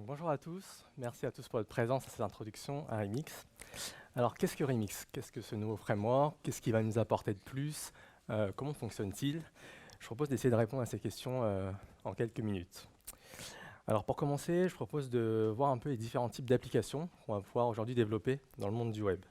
Bonjour à tous, merci à tous pour votre présence à cette introduction à Remix. Alors qu'est-ce que Remix? Qu'est-ce que ce nouveau framework? Qu'est-ce qui va nous apporter de plus? Comment fonctionne-t-il? Je propose d'essayer de répondre à ces questions en quelques minutes. Alors pour commencer, je propose de voir un peu les différents types d'applications qu'on va pouvoir aujourd'hui développer dans le monde du web.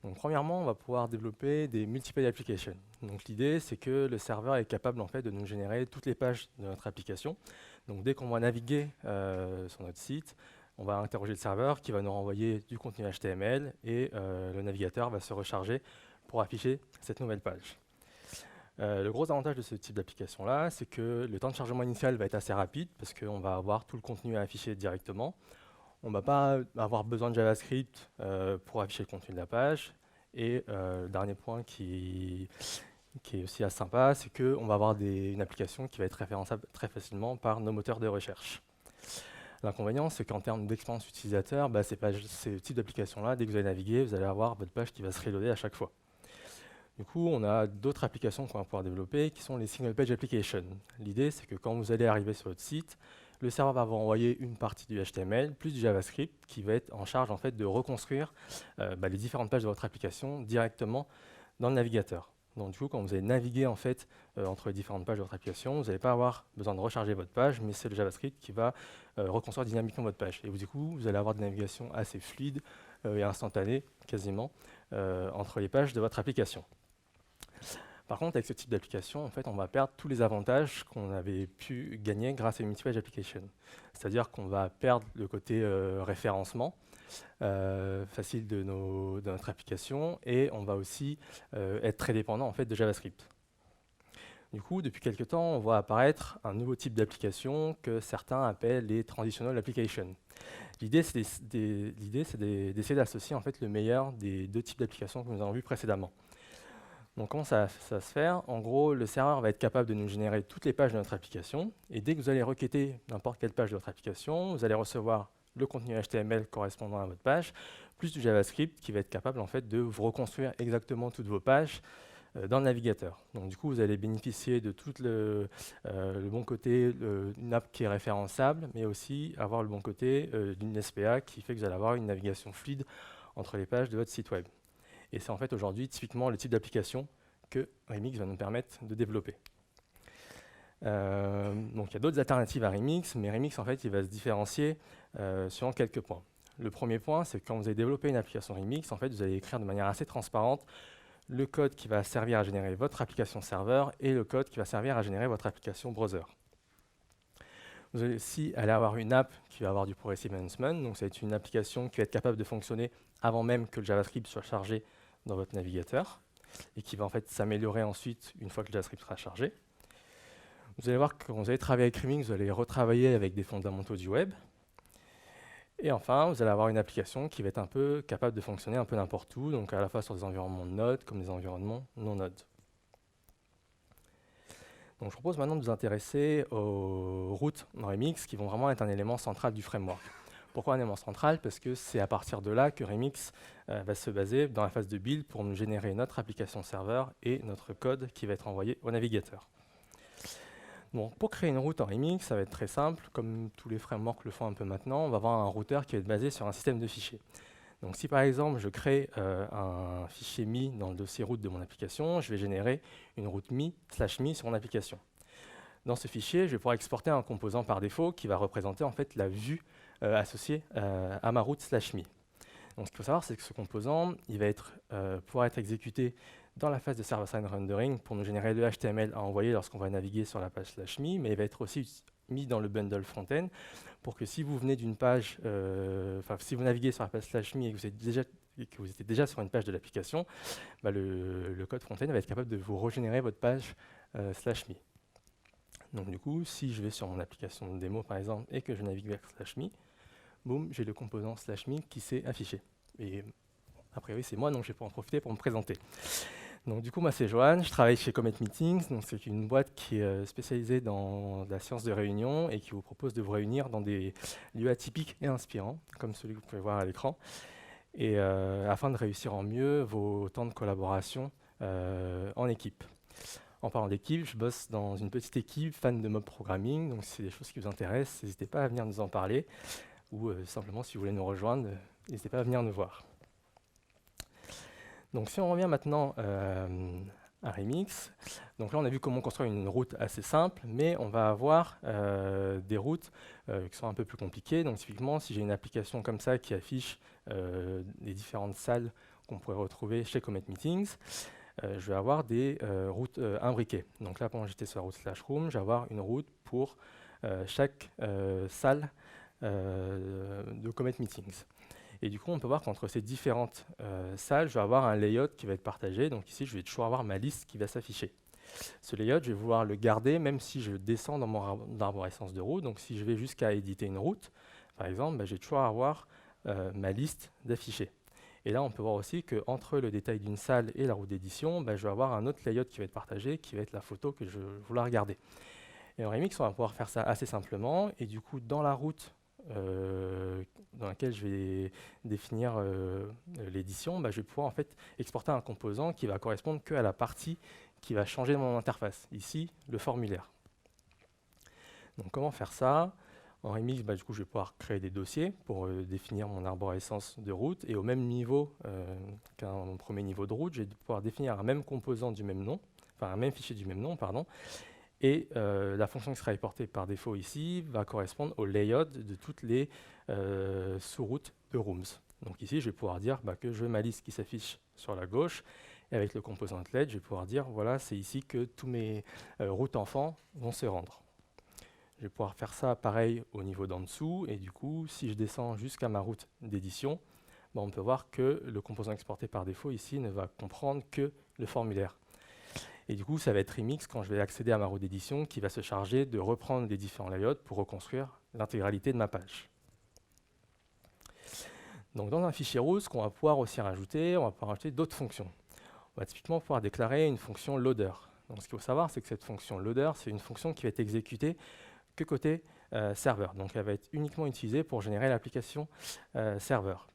Donc premièrement, on va pouvoir développer des multi-page applications. Donc l'idée, c'est que le serveur est capable en fait de nous générer toutes les pages de notre application. Donc dès qu'on va naviguer sur notre site, on va interroger le serveur qui va nous renvoyer du contenu HTML et le navigateur va se recharger pour afficher cette nouvelle page. Le gros avantage de ce type d'application-là, c'est que le temps de chargement initial va être assez rapide parce qu'on va avoir tout le contenu à afficher directement. On ne va pas avoir besoin de JavaScript pour afficher le contenu de la page. Et le dernier point qui est aussi assez sympa, c'est qu'on va avoir une application qui va être référençable très facilement par nos moteurs de recherche. L'inconvénient, c'est qu'en termes d'expérience utilisateur, ces types d'applications-là, dès que vous allez naviguer, vous allez avoir votre page qui va se reloader à chaque fois. Du coup, on a d'autres applications qu'on va pouvoir développer qui sont les single page applications. L'idée, c'est que quand vous allez arriver sur votre site, le serveur va vous envoyer une partie du HTML plus du JavaScript qui va être en charge en fait, de reconstruire les différentes pages de votre application directement dans le navigateur. Donc du coup, quand vous allez naviguer en fait, entre les différentes pages de votre application, vous n'allez pas avoir besoin de recharger votre page, mais c'est le JavaScript qui va reconstruire dynamiquement votre page. Et du coup, vous allez avoir des navigations assez fluides et instantanées, quasiment, entre les pages de votre application. Par contre, avec ce type d'application, en fait, on va perdre tous les avantages qu'on avait pu gagner grâce à une multi-page application. C'est-à-dire qu'on va perdre le côté référencement facile de notre application et on va aussi être très dépendant en fait, de JavaScript. Du coup, depuis quelques temps, on voit apparaître un nouveau type d'application que certains appellent les transitional applications. L'idée, c'est d'essayer d'associer en fait, le meilleur des deux types d'applications que nous avons vus précédemment. Donc comment ça va se faire? En gros, le serveur va être capable de nous générer toutes les pages de notre application. Et dès que vous allez requêter n'importe quelle page de votre application, vous allez recevoir le contenu HTML correspondant à votre page, plus du JavaScript qui va être capable en fait, de vous reconstruire exactement toutes vos pages dans le navigateur. Donc du coup, vous allez bénéficier de tout le bon côté d'une app qui est référençable, mais aussi avoir le bon côté d'une SPA qui fait que vous allez avoir une navigation fluide entre les pages de votre site web. Et c'est en fait aujourd'hui typiquement le type d'application que Remix va nous permettre de développer. Donc il y a d'autres alternatives à Remix, mais Remix en fait il va se différencier sur quelques points. Le premier point, c'est que quand vous allez développer une application Remix, en fait vous allez écrire de manière assez transparente le code qui va servir à générer votre application serveur et le code qui va servir à générer votre application browser. Vous allez aussi aller avoir une app qui va avoir du progressive enhancement, donc ça va être une application qui va être capable de fonctionner avant même que le JavaScript soit chargé dans votre navigateur et qui va en fait s'améliorer ensuite une fois que le JavaScript sera chargé. Vous allez voir que quand vous allez travailler avec Remix, vous allez retravailler avec des fondamentaux du web. Et enfin, vous allez avoir une application qui va être un peu capable de fonctionner un peu n'importe où, donc à la fois sur des environnements Node comme des environnements non Node. Donc je propose maintenant de vous intéresser aux routes dans Remix qui vont vraiment être un élément central du framework. Pourquoi un élément central? Parce que c'est à partir de là que Remix va se baser dans la phase de build pour nous générer notre application serveur et notre code qui va être envoyé au navigateur. Bon, pour créer une route en Remix, ça va être très simple. Comme tous les frameworks le font un peu maintenant, on va avoir un routeur qui va être basé sur un système de fichiers. Donc si par exemple je crée un fichier mi dans le dossier route de mon application, je vais générer une route mi/mi sur mon application. Dans ce fichier, je vais pouvoir exporter un composant par défaut qui va représenter en fait la vue associée à ma route/mi. Donc ce qu'il faut savoir, c'est que ce composant, il va pouvoir être exécuté dans la phase de server-side rendering pour nous générer le HTML à envoyer lorsqu'on va naviguer sur la page /mi, mais il va être aussi mis dans le bundle front-end pour que si vous venez d'une page, si vous naviguez sur la page /mi et que vous étiez déjà sur une page de l'application, le code front-end va être capable de vous régénérer votre page /mi. Donc du coup, si je vais sur mon application de démo par exemple et que je navigue vers /mi, boum, j'ai le composant /mi qui s'est affiché. Et a priori c'est moi, donc je vais pouvoir en profiter pour me présenter. Donc du coup, moi c'est Johan, je travaille chez Comet Meetings, donc c'est une boîte qui est spécialisée dans la science de réunion et qui vous propose de vous réunir dans des lieux atypiques et inspirants, comme celui que vous pouvez voir à l'écran, et afin de réussir en mieux vos temps de collaboration en équipe. En parlant d'équipe, je bosse dans une petite équipe fan de mob programming, donc si c'est des choses qui vous intéressent, n'hésitez pas à venir nous en parler, ou simplement si vous voulez nous rejoindre, n'hésitez pas à venir nous voir. Donc si on revient maintenant à Remix, donc là on a vu comment construire une route assez simple, mais on va avoir des routes qui sont un peu plus compliquées. Donc typiquement, si j'ai une application comme ça qui affiche les différentes salles qu'on pourrait retrouver chez Comet Meetings, je vais avoir des routes imbriquées. Donc là, pendant que j'étais sur la route /room, je vais avoir une route pour chaque salle de Comet Meetings. Et du coup, on peut voir qu'entre ces différentes salles, je vais avoir un layout qui va être partagé. Donc ici, je vais toujours avoir ma liste qui va s'afficher. Ce layout, je vais vouloir le garder même si je descends dans mon arborescence de route. Donc si je vais jusqu'à éditer une route, par exemple, je vais toujours avoir ma liste d'affichés. Et là, on peut voir aussi qu'entre le détail d'une salle et la route d'édition, je vais avoir un autre layout qui va être partagé, qui va être la photo que je vais vouloir garder. Et en Remix, on va pouvoir faire ça assez simplement. Et du coup, dans la route dans laquelle je vais définir l'édition, je vais pouvoir en fait exporter un composant qui va correspondre qu'à la partie qui va changer mon interface. Ici, le formulaire. Donc, comment faire ça? En Remix, du coup, je vais pouvoir créer des dossiers pour définir mon arborescence de route. Et au même niveau qu'un premier niveau de route, je vais pouvoir définir un même composant du même nom, enfin un même fichier du même nom, pardon. Et la fonction qui sera exportée par défaut ici va correspondre au layout de toutes les sous-routes de Rooms. Donc ici, je vais pouvoir dire que je veux ma liste qui s'affiche sur la gauche. Et avec le composant let, je vais pouvoir dire, voilà, c'est ici que tous mes routes enfants vont se rendre. Je vais pouvoir faire ça pareil au niveau d'en dessous. Et du coup, si je descends jusqu'à ma route d'édition, on peut voir que le composant exporté par défaut ici ne va comprendre que le formulaire. Et du coup, ça va être Remix quand je vais accéder à ma route d'édition qui va se charger de reprendre les différents layouts pour reconstruire l'intégralité de ma page. Donc dans un fichier route, ce qu'on va pouvoir aussi rajouter, on va pouvoir rajouter d'autres fonctions. On va typiquement pouvoir déclarer une fonction loader. Donc ce qu'il faut savoir, c'est que cette fonction loader, c'est une fonction qui va être exécutée que côté serveur. Donc elle va être uniquement utilisée pour générer l'application serveur.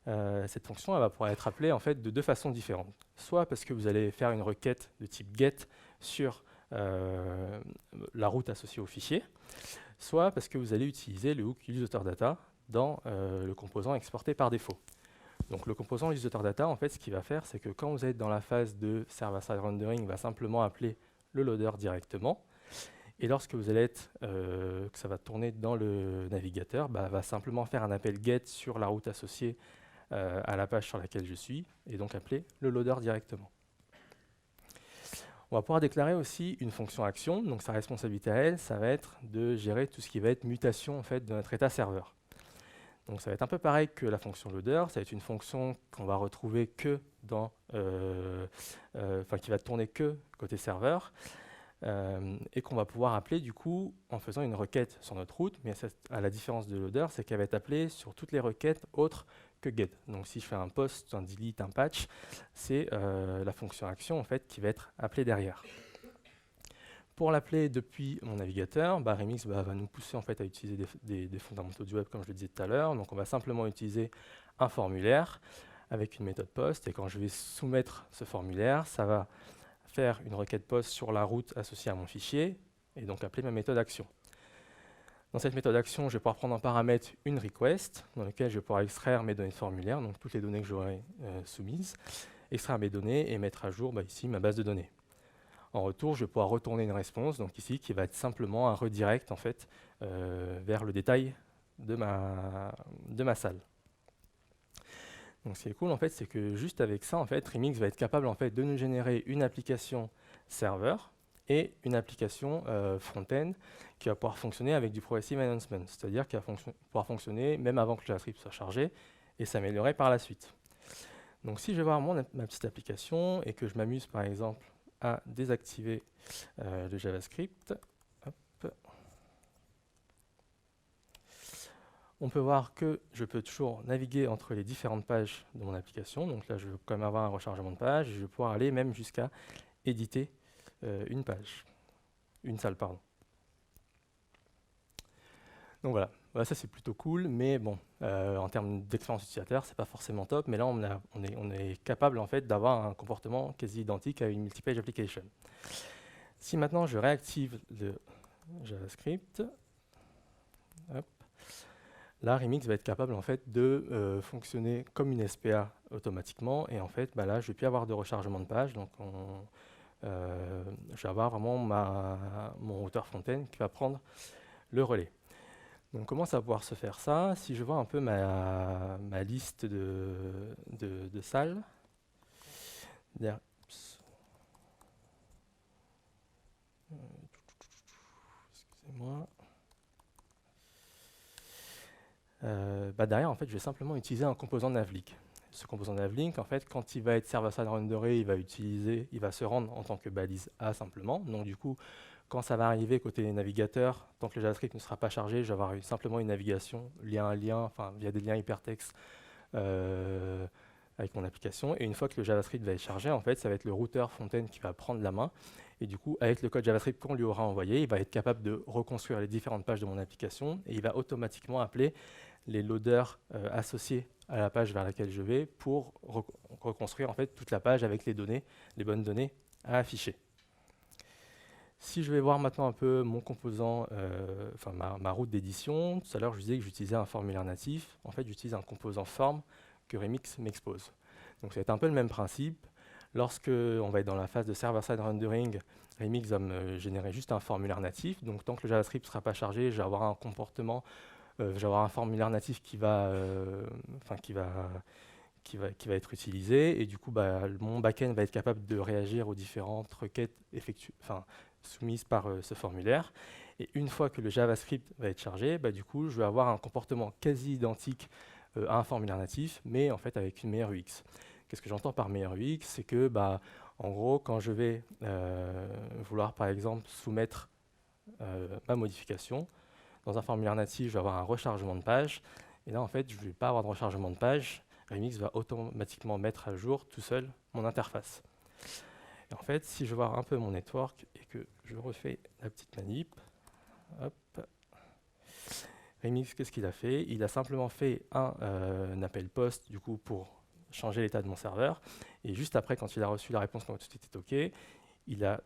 Cette fonction elle va pouvoir être appelée en fait de deux façons différentes. Soit parce que vous allez faire une requête de type get sur la route associée au fichier, soit parce que vous allez utiliser le hook useAuthorData dans le composant exporté par défaut. Donc le composant useAuthorData, en fait, ce qu'il va faire, c'est que quand vous êtes dans la phase de server-side rendering, il va simplement appeler le loader directement. Et lorsque vous allez être, que ça va tourner dans le navigateur, va simplement faire un appel get sur la route associée à la page sur laquelle je suis, et donc appeler le loader directement. On va pouvoir déclarer aussi une fonction action, donc sa responsabilité à elle, ça va être de gérer tout ce qui va être mutation en fait, de notre état serveur. Donc ça va être un peu pareil que la fonction loader, ça va être une fonction qu'on va retrouver que dans, qui va tourner que côté serveur, et qu'on va pouvoir appeler du coup en faisant une requête sur notre route, mais à la différence de loader, c'est qu'elle va être appelée sur toutes les requêtes autres que get. Donc si je fais un post, un delete, un patch, c'est la fonction action en fait qui va être appelée derrière. Pour l'appeler depuis mon navigateur, Remix va nous pousser en fait à utiliser des fondamentaux du web comme je le disais tout à l'heure. Donc on va simplement utiliser un formulaire avec une méthode post, et quand je vais soumettre ce formulaire, ça va faire une requête post sur la route associée à mon fichier et donc appeler ma méthode action. Dans cette méthode action, je vais pouvoir prendre en paramètre une request dans laquelle je vais pouvoir extraire mes données de formulaire, donc toutes les données que j'aurai soumises, extraire mes données et mettre à jour ici ma base de données. En retour, je vais pouvoir retourner une réponse, donc ici, qui va être simplement un redirect en fait, vers le détail de ma salle. Donc ce qui est cool, en fait, c'est que juste avec ça, en fait, Remix va être capable en fait, de nous générer une application serveur et une application front-end qui va pouvoir fonctionner avec du progressive enhancement, c'est-à-dire qui va pouvoir fonctionner même avant que le JavaScript soit chargé et s'améliorer par la suite. Donc si je vais voir ma petite application et que je m'amuse par exemple à désactiver le JavaScript, hop, on peut voir que je peux toujours naviguer entre les différentes pages de mon application. Donc là, je vais quand même avoir un rechargement de page et je vais pouvoir aller même jusqu'à éditer une salle, pardon. Donc voilà, voilà, ça c'est plutôt cool, mais bon, en termes d'expérience utilisateur, c'est pas forcément top, mais là on est capable en fait d'avoir un comportement quasi identique à une multi-page application. Si maintenant je réactive le JavaScript, hop, là Remix va être capable en fait de fonctionner comme une SPA automatiquement, et en fait bah, là je ne vais plus avoir de rechargement de page, donc je vais avoir vraiment mon routeur front-end qui va prendre le relais. Donc, comment ça va pouvoir se faire ça? Si je vois un peu ma liste de salles, excusez-moi. Bah derrière, en fait, je vais simplement utiliser un composant Navlink. Ce composant Navlink, en fait, quand il va être server-side renderé, il va se rendre en tant que balise A simplement. Donc, du coup, quand ça va arriver côté navigateur, tant que le JavaScript ne sera pas chargé, je vais avoir simplement une navigation lien à lien, enfin via des liens hypertextes avec mon application. Et une fois que le JavaScript va être chargé, en fait, ça va être le routeur front-end qui va prendre la main. Et du coup, avec le code JavaScript qu'on lui aura envoyé, il va être capable de reconstruire les différentes pages de mon application et il va automatiquement appeler les loaders associés à la page vers laquelle je vais pour reconstruire en fait toute la page avec les données, les bonnes données à afficher. Si je vais voir maintenant un peu mon composant, enfin ma route d'édition, tout à l'heure je disais que j'utilisais un formulaire natif. En fait, j'utilise un composant form que Remix m'expose. Donc ça va être un peu le même principe. Lorsque on va être dans la phase de server-side rendering, Remix va me générer juste un formulaire natif. Donc tant que le JavaScript ne sera pas chargé, je vais avoir un comportement, je vais avoir un formulaire natif qui va être utilisé. Et du coup, bah, mon backend va être capable de réagir aux différentes requêtes soumises par ce formulaire. Et une fois que le JavaScript va être chargé, bah, du coup, je vais avoir un comportement quasi identique à un formulaire natif, mais en fait avec une meilleure UX. Qu'est-ce que j'entends par meilleure UX? C'est que, bah, en gros, quand je vais vouloir, par exemple, soumettre ma modification, dans un formulaire natif, je vais avoir un rechargement de page. Et là, en fait, je ne vais pas avoir de rechargement de page. Remix va automatiquement mettre à jour tout seul mon interface. Et en fait, si je vois un peu mon network et que je refais la petite manip, hop, Remix, qu'est-ce qu'il a fait? Il a simplement fait un appel post du coup pour changer l'état de mon serveur. Et juste après, quand il a reçu la réponse quand tout était OK, il a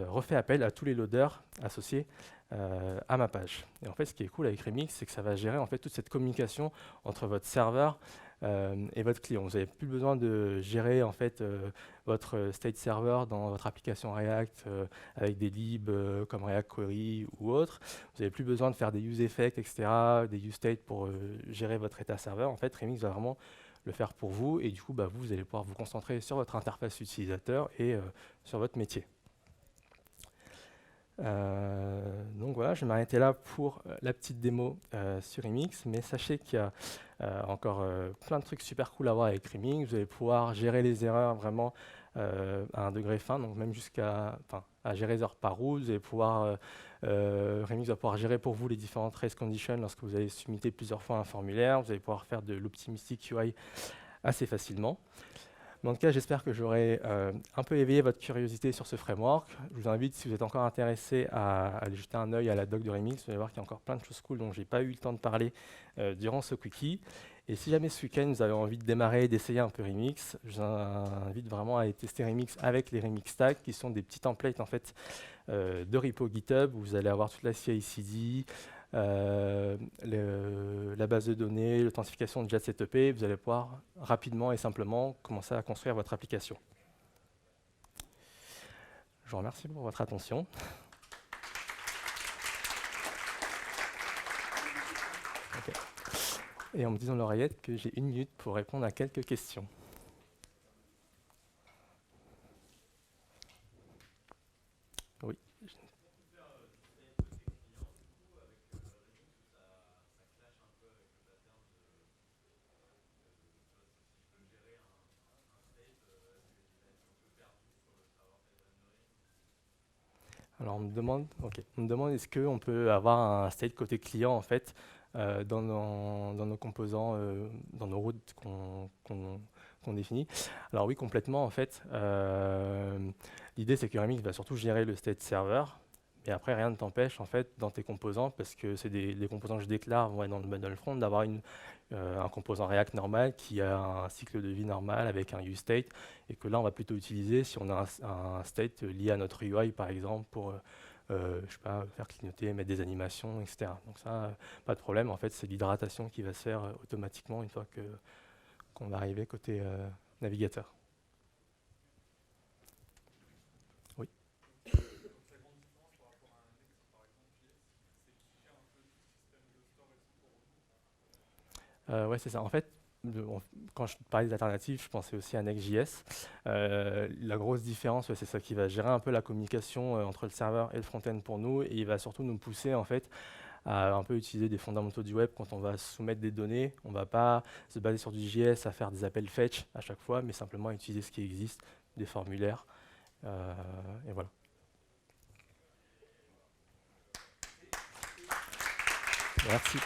refait appel à tous les loaders associés à ma page. Et en fait, ce qui est cool avec Remix, c'est que ça va gérer en fait toute cette communication entre votre serveur et votre client. Vous n'avez plus besoin de gérer en fait votre state server dans votre application React avec des libs comme React Query ou autre. Vous n'avez plus besoin de faire des use effects, etc., des use state pour gérer votre état serveur. En fait, Remix va vraiment le faire pour vous et du coup, bah, vous allez pouvoir vous concentrer sur votre interface utilisateur et sur votre métier. Donc voilà, je vais m'arrêter là pour la petite démo sur Remix, mais sachez qu'il y a encore plein de trucs super cool à voir avec Remix. Vous allez pouvoir gérer les erreurs vraiment à un degré fin, donc même jusqu'à gérer les erreurs par route. Vous allez pouvoir, Remix va pouvoir gérer pour vous les différentes race conditions lorsque vous allez submiter plusieurs fois un formulaire. Vous allez pouvoir faire de l'optimistic UI assez facilement. Mais en tout cas, j'espère que j'aurai un peu éveillé votre curiosité sur ce framework. Je vous invite, si vous êtes encore intéressé, à aller jeter un œil à la doc de Remix. Vous allez voir qu'il y a encore plein de choses cool dont je n'ai pas eu le temps de parler durant ce quickie. Et si jamais ce week-end, vous avez envie de démarrer et d'essayer un peu Remix, je vous invite vraiment à aller tester Remix avec les Remix tags, qui sont des petits templates en fait, de repo GitHub, où vous allez avoir toute la CI/CD, la base de données, l'authentification de JSetUp, vous allez pouvoir rapidement et simplement commencer à construire votre application. Je vous remercie pour votre attention. Okay. Et on me dit dans l'oreillette que j'ai 1 minute pour répondre à quelques questions. Oui. Alors on me demande est-ce qu'on peut avoir un state côté client en fait dans nos composants, dans nos routes qu'on définit. Alors oui, complètement en fait. L'idée c'est que Remix va surtout gérer le state server, Et après, rien ne t'empêche, en fait, dans tes composants, parce que c'est les composants que je déclare vont être dans le bundle front, d'avoir un composant React normal qui a un cycle de vie normal avec un useState, et que là, on va plutôt utiliser si on a un state lié à notre UI, par exemple, pour je sais pas, faire clignoter, mettre des animations, etc. Donc ça, pas de problème. En fait, c'est l'hydratation qui va se faire automatiquement une fois qu'on va arriver côté navigateur. Oui. Ouais, c'est ça. En fait, quand je parlais des alternatives, je pensais aussi à Next.js. La grosse différence, ouais, c'est ça qui va gérer un peu la communication entre le serveur et le front-end pour nous, et il va surtout nous pousser en fait à un peu utiliser des fondamentaux du web quand on va soumettre des données. On ne va pas se baser sur du JS à faire des appels fetch à chaque fois, mais simplement utiliser ce qui existe, des formulaires, et voilà. Merci.